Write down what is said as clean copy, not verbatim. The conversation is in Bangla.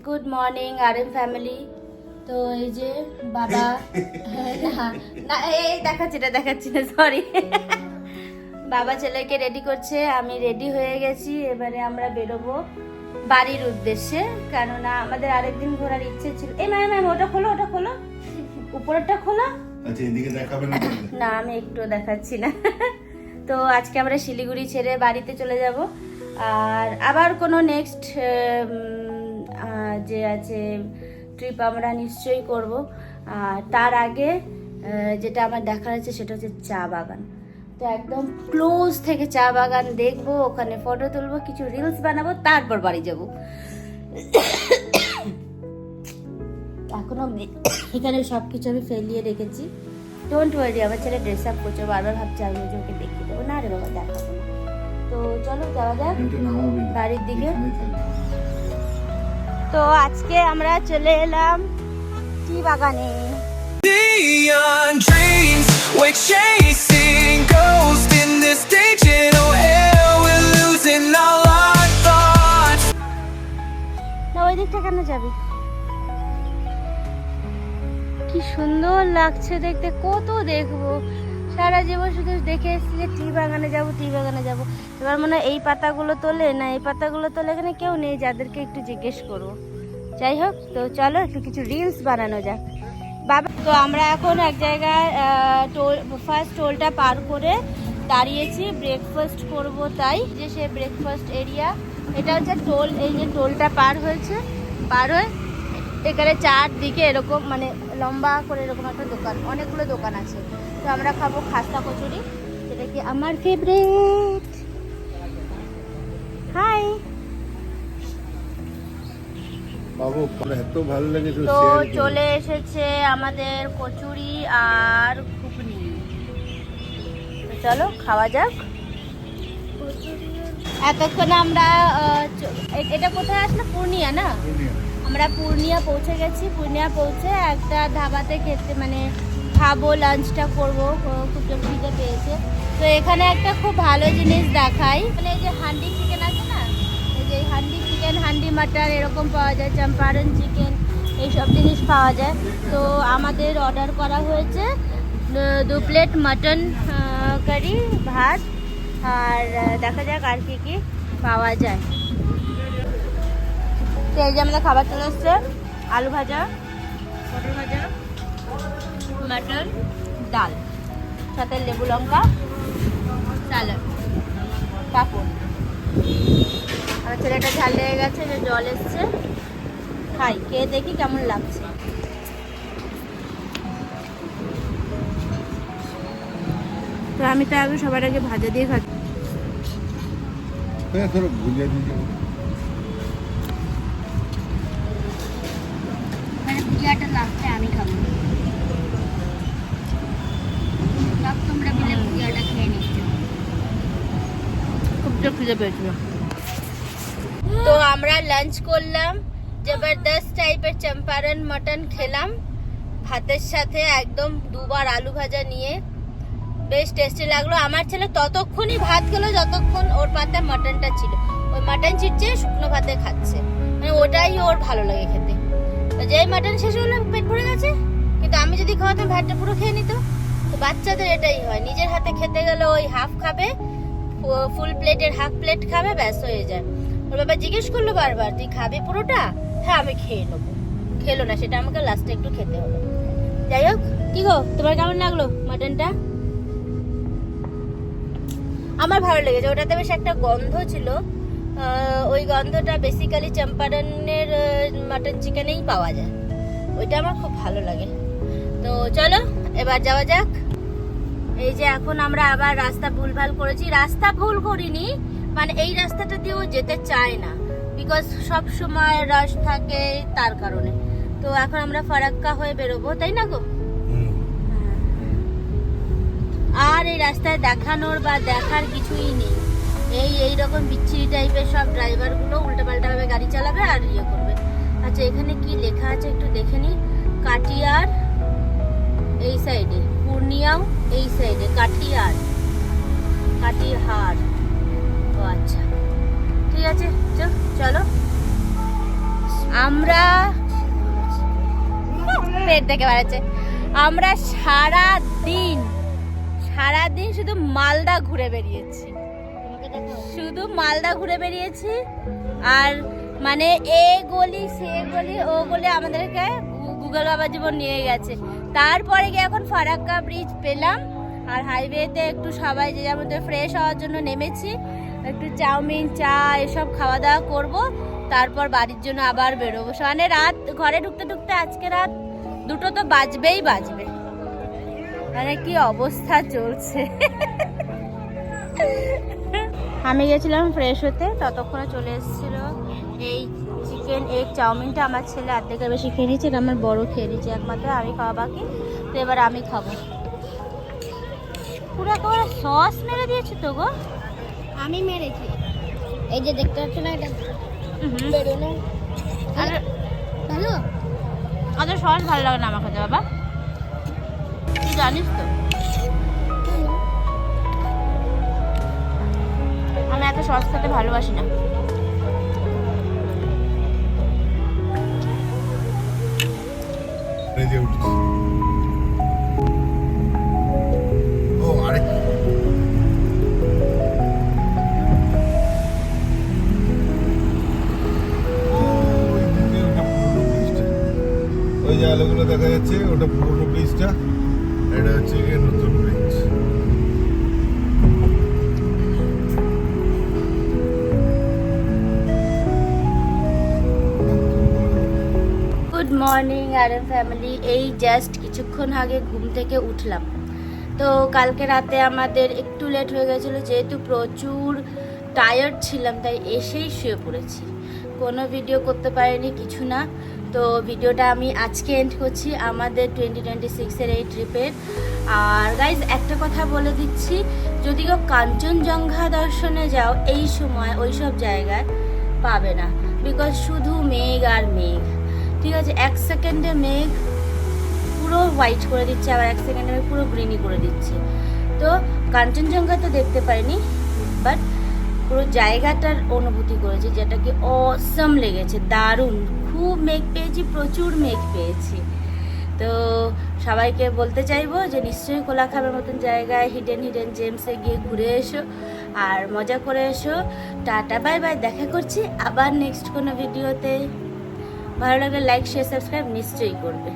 Good morning RM family. তো এই যে বাবা না না এই দেখাচ্ছি না সরি বাবা ছেলেকে রেডি করছে, আমি রেডি হয়ে গেছি। এবারে আমরা বেরোবো বাড়ির উদ্দেশ্যে, কেননা আমাদের আরেকদিন ঘোরার ইচ্ছে ছিল। এই ম্যাম ওটা খোলো উপরেরটা খোলো। আচ্ছা এদিকে দেখাবে না? না আমি একটু দেখাচ্ছি না তো আজকে আমরা শিলিগুড়ি ছেড়ে বাড়িতে চলে যাব, আর আবার কোনো নেক্সট যে আছে ট্রিপ আমরা নিশ্চয়ই করব। আর তার আগে যেটা আমার দেখার আছে সেটা হচ্ছে চা বাগান। তো একদম ক্লোজ থেকে চা বাগান দেখবো, ওখানে ফটো তুলবো, কিছু রিলস বানাবো, তারপর বাড়ি যাব। এখনো এখানে সব কিছু আমি ফেলিয়ে রেখেছি। ডোন্ট ওয়ারি, আমার ছেলে ড্রেস আপ করছে, বারবার ভাবছে আমি ওকে দেখিয়ে দেবো। না রে বাবা দেখাবো না। তো চলো যাওয়া যাক বাড়ির দিকে। তো আজকে আমরা চলে এলাম টি বাগানে। Neon dreams, we're chasing ghosts in this digital hell. We're losing all our thoughts. না ওই দিকটা কেন যাবি? কি সুন্দর লাগছে দেখতে, কত দেখবো সারা জীবন শুধু দেখে এসেছি যে টি বাগানে যাবো। এবার মনে হয় এই পাতাগুলো তোলে না, এই পাতাগুলো তোলে, এখানে কেউ নেই যাদেরকে একটু জিজ্ঞেস করবো। যাই হোক, তো চলো একটু কিছু রিলস বানানো যাক বাবা। তো আমরা এখন এক জায়গায় ফার্স্ট টোলটা পার করে দাঁড়িয়েছি, ব্রেকফাস্ট করব, তাই যে সে ব্রেকফাস্ট এরিয়া। এটা হচ্ছে টোল, এই যে টোলটা পার হয়ে এখানে চারদিকে এরকম মানে লম্বা করে এরকম একটা দোকান, অনেকগুলো দোকান আছে। তো আমরা খাবো খাস্তা কচুরি, যেটা কি আমার ফেভারিট। হাই বাবু এত ভালো লেগেছে। তো চলে এসেছে আমাদের কচুরি আর ঘুগনি, চলো খাওয়া যাক। এতক্ষণ আমরা এটা কোথায় আসলে? পূর্ণিয়া না? আমরা পূর্ণিয়া পৌঁছে গেছি। পূর্ণিয়া পৌঁছে একটা ধাবাতে খেতে মানে খাবো, লাঞ্চটা করবো, খুব খিদে পেয়েছে। তো এখানে একটা খুব ভালো জিনিস দেখাই, মানে এই যে হান্ডি চিকেন আছে না, এই যে হান্ডি চিকেন, হান্ডি মাটন এরকম পাওয়া যায়, চম্পারন চিকেন এইসব জিনিস পাওয়া যায়। তো আমাদের অর্ডার করা হয়েছে 2 প্লেট মাটন কারি, ভাত, আর দেখা যাক আর কি পাওয়া যায়। তো এই যে আমাদের খাবার চলে এসছে, আলু ভাজা, পটল ভাজা, মাটন, ডাল, সাথে লেবু লঙ্কা, স্যালাড, পাপড়। আমার ছেলেটা ঝাল লেগে গেছে, যে জল এসছে, খাই, খেয়ে দেখি কেমন লাগছে। তো আমি তো আগে সবার আগে ভাজা দিয়ে খাচ্ছি। ভুলিয়ে দিতে ভুজিয়াটা লাস্টে আমি খাবো, তোমরা মিলে ভুজিয়াটা খেয়ে নিচ্ছ। খুব খিদে পেয়েছিল। তো আমরা লাঞ্চ করলাম, জবরদস্ত টাইপের চম্পারন মটন খেলাম ভাতের সাথে, একদম 2 বার আলু ভাজা নিয়ে, বেশ টেস্টি লাগলো। আমার ছেলে ততক্ষণই ভাত খেলো যতক্ষণ ওর পাতে মটনটা ছিল, ওই মটন চিটছে শুকনো ভাতে খাচ্ছে, মানে ওটাই ওর ভালো লাগে খেতে। যেই মাটন শেষ হলো পেট ভরে গেছে, কিন্তু আমি যদি খাওয়াতাম ভাতটা পুরো খেয়ে নিত। তো বাচ্চাদের এটাই হয়, নিজের হাতে খেতে গেলে ওই হাফ খাবে, ফুল প্লেটের হাফ প্লেট খাবে, ব্যাস হয়ে যায়। ওর বাবা জিজ্ঞেস করলো বারবার তুই খাবি পুরোটা? হ্যাঁ আমি খেয়ে নেবো। খেলো না, সেটা আমাকে লাস্টে একটু খেতে হলো। যাই হোক, কি গো তোমার কেমন লাগলো মাটনটা? আমার ভালো লেগেছে, ওটাতে বেশ একটা গন্ধ ছিল, ওই গন্ধটা বেসিক্যালি চম্পারনের মাটন চিকেনেই পাওয়া যায়, ওইটা আমার খুব ভালো লাগে। তো চলো এবার যাওয়া যাক। এই যে এখন আমরা আবার রাস্তা ভুলভাল করেছি, রাস্তা ভুল করিনি, মানে এই রাস্তাটা দিয়েও যেতে চায় না, বিকজ সব সময় রাশ থাকে তার কারণে। তো এখন আমরা ফারাক্কা হয়ে বেরোবো, তাই না গো? আর এই রাস্তায় দেখানোর বা দেখার কিছুই নেই, এইরকম বিচ্ছিরি টাইপের সব ড্রাইভারগুলো উল্টাপাল্টা ভাবে গাড়ি চালাবে আর ইয়ে করবে। আচ্ছা এখানে কি লেখা আছে একটু দেখে নি। কাটিয়ার এই সাইডে, পূর্ণিয়াও এই সাইডে, কাটিহার। ও আচ্ছা ঠিক আছে, চলো আমরা পেট থেকে বাড়াচ্ছে, আমরা সারাদিন শুধু মালদা ঘুরে বেরিয়েছি, আর মানে এ গলি সে গলি ও গলি আমাদেরকে গুগল বাবা জীবন নিয়ে গেছে। তারপরে গিয়ে এখন ফারাক্কা ব্রিজ পেলাম, আর হাইওয়েতে একটু সবাই যে যার মধ্যে ফ্রেশ হওয়ার জন্য নেমেছি, একটু চাউমিন চা এসব খাওয়া দাওয়া করব, তারপর বাড়ির জন্য আবার বেরোবো। মানে রাত ঘরে ঢুকতে আজকে রাত 2টো তো বাজবে, মানে কি অবস্থা চলছে। আমি গেছিলাম ফ্রেশ হতে, ততক্ষণে চলে এসেছিল এই চিকেন এগ চাউমিনটা। আমার ছেলে অর্ধেকের বেশি খেয়ে নিচ্ছে, এটা আমার বড় খেয়ে নিচ্ছে একমাত্র, আমি খাওয়া বাকি। তো এবার আমি খাবো। পুরো একেবারে সস মেরে দিয়েছে তো গো। আমি মেরেছি, এই যে দেখতে পাচ্ছ না, এটা বেরোনো ভালো। অত সস ভালো লাগে না আমার খেতে বাবা, তুই জানিস তো। আমি এত সস খেতে ভালোবাসি না। রেজে উঠছি। ও আরে ওই যে আলোগুলো দেখা যাচ্ছে, ওটা পুরোনো ব্রিজটা, এটা হচ্ছে গিয়ে নতুন bridge. Good morning RM family. এই জাস্ট কিছুক্ষণ আগে ঘুম থেকে উঠলাম। তো কালকে রাতে আমাদের একটু লেট হয়ে গেছিলো, যেহেতু প্রচুর টায়ার্ড ছিলাম তাই এসেই শুয়ে পড়েছি, কোনো ভিডিও করতে পারিনি, কিছু না। তো ভিডিওটা আমি আজকে এন্ড করছি আমাদের 2026-এর এই ট্রিপের। আর গাইজ একটা কথা বলে দিচ্ছি, যদি কেউ কাঞ্চনজঙ্ঘা দর্শনে যাও এই সময় ওই সব জায়গায় পাবে না, বিকজ শুধু মেঘ আর মেঘ। ঠিক আছে, 1 সেকেন্ডে মেঘ পুরো হোয়াইট করে দিচ্ছে, আবার 1 সেকেন্ডে মেঘ পুরো গ্রিনি করে দিচ্ছে। তো কাঞ্চনজঙ্ঘা তো দেখতে পাইনি, বাট পুরো জায়গাটার অনুভূতি করেছি, যেটা কি অসম লেগেছে, দারুণ। খুব মেঘ পেয়েছি, প্রচুর মেঘ পেয়েছি। তো সবাইকে বলতে চাইবো যে নিশ্চয়ই কোলাঘাটের মতন জায়গায় হিডেন জেমসে গিয়ে ঘুরে এসো আর মজা করে এসো। টাটা বাই বাই, দেখা করছি আবার নেক্সট কোনো ভিডিওতে। ভালো লাগলে লাইক শেয়ার সাবস্ক্রাইব নিশ্চয়ই করবে।